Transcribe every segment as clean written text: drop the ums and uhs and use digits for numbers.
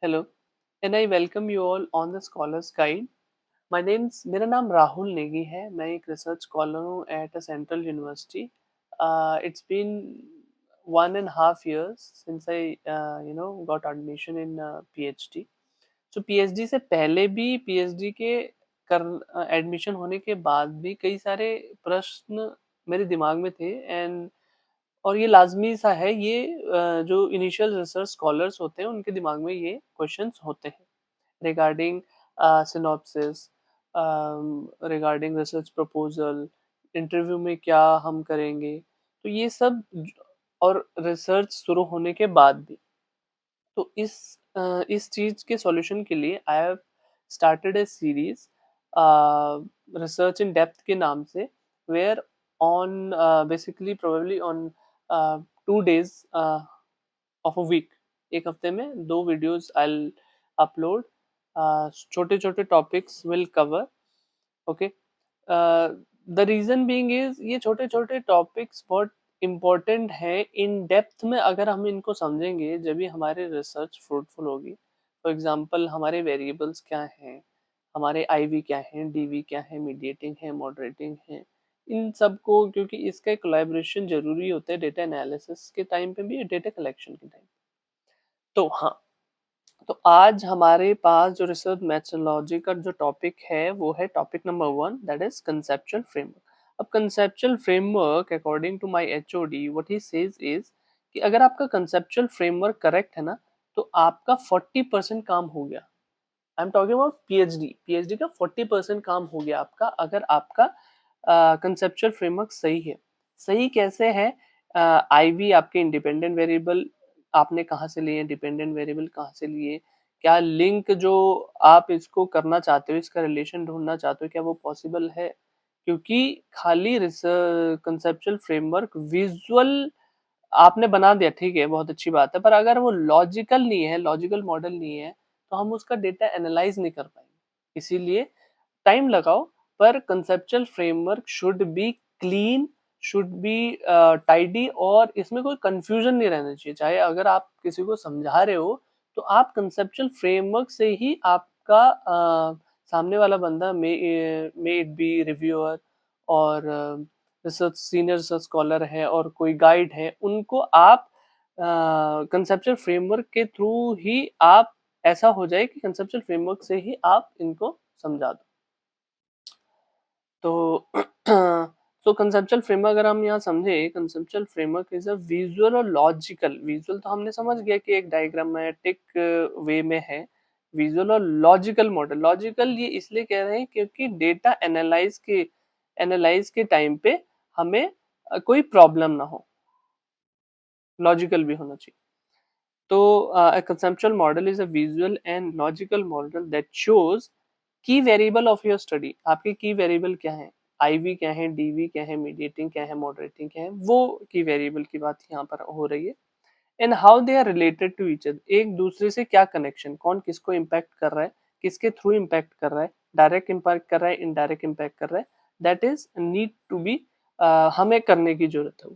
Hello, and I welcome you all on the Scholar's Guide. मेरा नाम राहुल नेगी है। मैं एक रिसर्च स्कॉलर हूँ at a central university. It's been 1.5 years since I got admission in PhD. So PhD से पहले भी पीएचडी के कर एडमिशन होने के बाद भी कई सारे प्रश्न मेरे दिमाग में थे। एंड और ये लाजमी सा है, ये जो इनिशियल रिसर्च स्कॉलर्स होते हैं उनके दिमाग में ये क्वेश्चंस होते हैं regarding synopsis, regarding research proposal, interview में क्या हम करेंगे। तो ये सब और रिसर्च शुरू होने के बाद भी, तो इस चीज के सॉल्यूशन के लिए I have started a series research in depth के नाम से, where on basically probably on 2 days of a week, एक हफ्ते में 2 वीडियोस आई अपलोड। छोटे छोटे topics will cover. Okay, the reason being is ये छोटे छोटे टॉपिक्स बहुत इम्पोर्टेंट है। इन डेप्थ में अगर हम इनको समझेंगे जब भी हमारी रिसर्च फ्रूटफुल होगी। फॉर एग्जांपल, हमारे वेरिएबल्स क्या हैं, हमारे आईवी क्या हैं, डीवी क्या है, मीडिएटिंग है, मॉडरेटिंग है, इन सब को, क्योंकि इसका कोलैबोरेशन जरूरी होता है डेटा एनालिसिस के टाइम पे भी, डेटा कलेक्शन के टाइम। तो हाँ, तो आज हमारे पास जो रिसर्च मेथोडोलॉजी का जो टॉपिक है वो है topic number 1, that is conceptual framework. अब conceptual framework according to my HOD what he says is कि अगर आपका कंसेप्चुअल फ्रेमवर्क करेक्ट है ना, तो आपका 40% काम हो गया। I am talking about PhD का 40% काम हो गया आपका, अगर आपका कंसेप्चुअल फ्रेमवर्क सही है। सही कैसे है? आईवी आपके इंडिपेंडेंट वेरिएबल आपने कहाँ से लिए, डिपेंडेंट वेरिएबल कहाँ से लिए, क्या लिंक जो आप इसको करना चाहते हो, इसका रिलेशन ढूंढना चाहते हो, क्या वो पॉसिबल है? क्योंकि खाली कंसेप्चुअल फ्रेमवर्क विजुअल आपने बना दिया, ठीक है, बहुत अच्छी बात है, पर अगर वो लॉजिकल नहीं है, लॉजिकल मॉडल नहीं है, तो हम उसका डेटा एनालाइज नहीं कर पाएंगे। इसीलिए टाइम लगाओ, पर conceptual framework should be clean, should be tidy, और इसमें कोई कंफ्यूजन नहीं रहना चाहिए। चाहे अगर आप किसी को समझा रहे हो, तो आप कंसेप्चुअल फ्रेमवर्क से ही आपका सामने वाला बंदा मे इट बी रिव्यूअर और रिसर्च सीनियर रिसर्च स्कॉलर है और कोई गाइड है, उनको आप कंसेप्चुअल फ्रेमवर्क के थ्रू ही आप, ऐसा हो जाए कि कंसेप्चुअल फ्रेमवर्क से ही आप इनको समझा दो। तो तो कंसेप्चुअल फ्रेमवर्क अगर हम यहाँ समझे, conceptual framework is a visual और लॉजिकल। विजुअल तो हमने समझ गया कि एक डायग्रामेटिक वे में है। विजुअल और लॉजिकल मॉडल, लॉजिकल ये इसलिए कह रहे हैं क्योंकि डेटा एनालाइज के टाइम पे हमें कोई प्रॉब्लम ना हो, लॉजिकल भी होना चाहिए। तो a conceptual model is a visual and logical model that shows की वेरिएबल ऑफ योर स्टडी। आपके की वेरिएबल क्या है, आईवी क्या है, डीवी क्या है, मीडिएटिंग क्या है, मॉडरेटिंग क्या है, वो की वेरिएबल की बात यहाँ पर हो रही है। And how they are related to each other, एक दूसरे से क्या कनेक्शन, कौन किसको इम्पैक्ट कर रहा है, किसके थ्रू इम्पैक्ट कर रहा है, डायरेक्ट इम्पैक्ट कर रहा है, इनडायरेक्ट इम्पैक्ट कर रहा है, that is need to be, हमें करने की जरूरत है।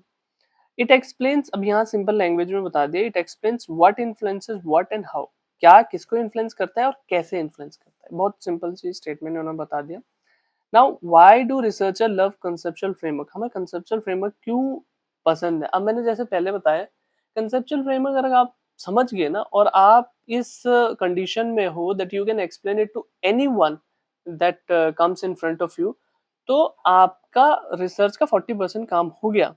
इट एक्सप्लेन्स, अब यहाँ सिंपल लैंग्वेज में बता दिया, it explains what influences what and how, क्या किसको इन्फ्लुएंस करता है और कैसे इन्फ्लुएंस करता है। बहुत सिंपल सी स्टेटमेंट उन्होंने बता दिया। Now why do researcher love conceptual framework, हमें कंसेप्चुअल फ्रेमवर्क क्यों पसंद है? अब मैंने जैसे पहले बताया, कंसेप्चुअल फ्रेमवर्क अगर आप समझ गए ना, और आप इस कंडीशन में हो that you can explain it to anyone that comes in front of you, तो आपका रिसर्च का 40% काम हो गया।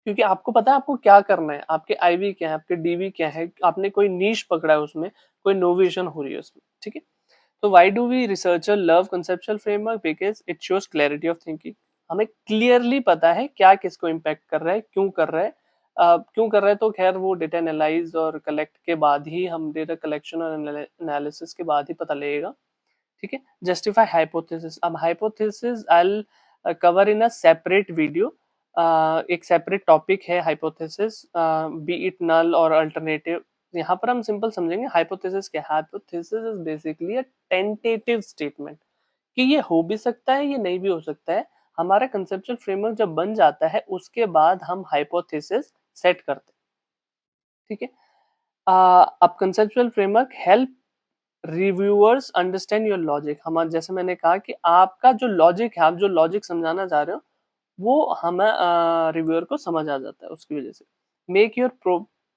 क्योंकि आपको पता है आपको क्या करना है, आपके आईवी क्या है, आपके डीवी क्या है, आपने कोई नीश पकड़ा है उसमें, कोई नोवेशन हो रही है उसमें, ठीक है। तो why do we researcher love conceptual framework? Because it shows clarity of thinking. हमें क्लियरली पता है क्या किसको इम्पैक्ट कर रहा है, क्यों कर रहा है। क्यों कर रहा है तो खैर वो डेटा एनालाइज और कलेक्ट के बाद ही, हम डेटा कलेक्शन और एनालिसिस के बाद ही पता लगेगा, ठीक है। जस्टिफाई हाइपोथेसिस, अब hypothesis I cover in a separate video. एक सेपरेट टॉपिक है हाइपोथेसिस, बी इट नल और अल्टरनेटिव। यहाँ पर हम सिंपल समझेंगे हाइपोथेसिस क्या है। Hypothesis is basically a tentative statement कि ये हो भी सकता है, ये नहीं भी हो सकता है। हमारा कंसेप्चुअल फ्रेमवर्क जब बन जाता है, उसके बाद हम हाइपोथेसिस सेट करते हैं, ठीक है। अब conceptual framework help reviewers understand your logic. हमारा जैसे मैंने कहा कि आपका जो लॉजिक है, आप जो लॉजिक समझाना चाह रहे हो, वो हमें रिव्यूअर को समझ आ जाता है उसकी वजह से। Make your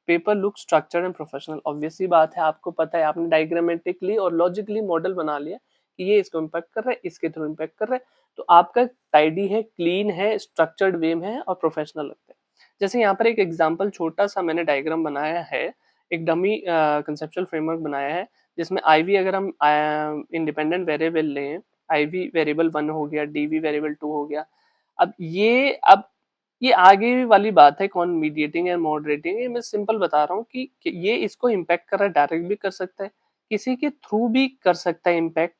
paper look structured and professional. Obvious सी बात है, आपको पता है, आपने डायग्रामेटिकली और लॉजिकली मॉडल बना लिया कि ये इसको इम्पैक्ट कर रहा है, इसके थ्रू इम्पैक्ट कर रहा है, तो आपका टाइडी है, क्लीन है, स्ट्रक्चर्ड वे में है और प्रोफेशनल लगता है। जैसे यहाँ पर एक एग्जाम्पल छोटा सा मैंने डायग्राम बनाया है, एक डमी कंसेप्चुअल फ्रेमवर्क बनाया है, जिसमें आईवी अगर हम इंडिपेंडेंट वेरिएबल लें, आईवी वेरिएबल 1 हो गया, डीवी वेरिएबल 2 हो गया। अब ये आगे वाली बात है, कौन मीडिएटिंग है मॉडरेटिंग है, मैं सिंपल बता रहा हूँ कि ये इसको इम्पैक्ट कर रहा है, डायरेक्ट भी कर सकता है, किसी के थ्रू भी कर सकता है इम्पैक्ट।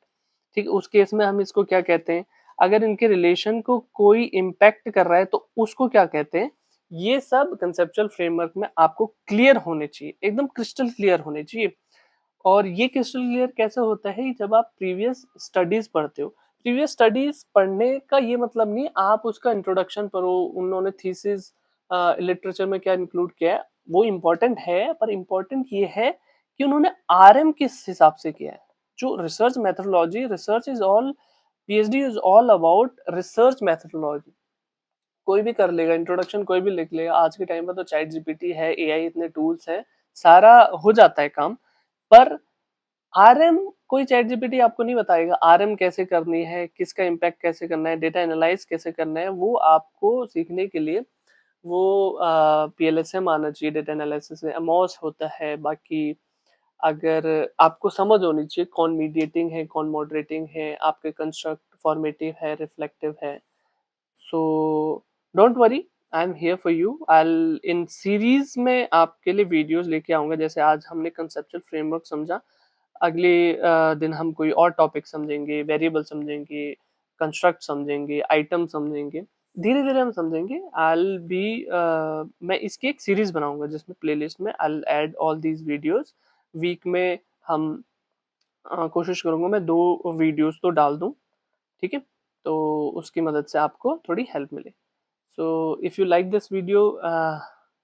ठीक, उस केस में हम इसको क्या कहते हैं, अगर इनके रिलेशन को कोई इम्पैक्ट कर रहा है तो उसको क्या कहते हैं। ये सब कंसेप्चुअल फ्रेमवर्क में आपको क्लियर होने चाहिए, एकदम क्रिस्टल क्लियर होने चाहिए। और ये क्रिस्टल क्लियर कैसे होता है, जब आप प्रीवियस स्टडीज पढ़ते हो। प्रीवियस स्टडीज पढ़ने का ये मतलब नहीं आप उसका इंट्रोडक्शन पढ़ो, उन्होंने थीसिस लिटरेचर में क्या इंक्लूड किया है, वो इम्पोर्टेंट है, पर इम्पोर्टेंट ये है कि उन्होंने आरएम किस हिसाब से किया है। जो research methodology, research is all, PhD is all about research methodology. कोई भी कर लेगा इंट्रोडक्शन, कोई भी लिख लेगा, आज के टाइम में तो चैट जीपीटी है, एआई, इतने टूल्स है, सारा हो जाता है काम। पर आरएम, कोई चैट जीपीटी आपको नहीं बताएगा आरएम कैसे करनी है, किसका इम्पैक्ट कैसे करना है, डेटा एनालाइज कैसे करना है। वो आपको सीखने के लिए वो पीएलएसएम आना चाहिए, डेटा एनालिसिस में एमओएस होता है। बाकी अगर आपको समझ होनी चाहिए कौन मीडिएटिंग है, कौन मॉडरेटिंग है, आपके कंस्ट्रक्ट फॉर्मेटिव है, रिफ्लेक्टिव है। So don't worry, I am here for you. I in series में आपके लिए वीडियोस लेके आऊंगा। जैसे आज हमने कंसेप्चुअल फ्रेमवर्क समझा, अगले दिन हम कोई और टॉपिक समझेंगे, वेरिएबल समझेंगे, कंस्ट्रक्ट समझेंगे, आइटम समझेंगे, धीरे धीरे हम समझेंगे। आई बी मैं इसकी एक सीरीज बनाऊंगा जिसमें प्लेलिस्ट में I add all these videos. Week में हम कोशिश करूंगा मैं 2 वीडियोस तो डाल दूं, ठीक है, तो उसकी मदद से आपको थोड़ी हेल्प मिले। So if you like this video,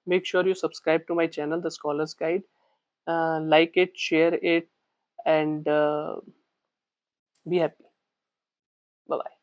make sure you subscribe to my channel the scholars guide, like it, share it, and be happy. Bye bye.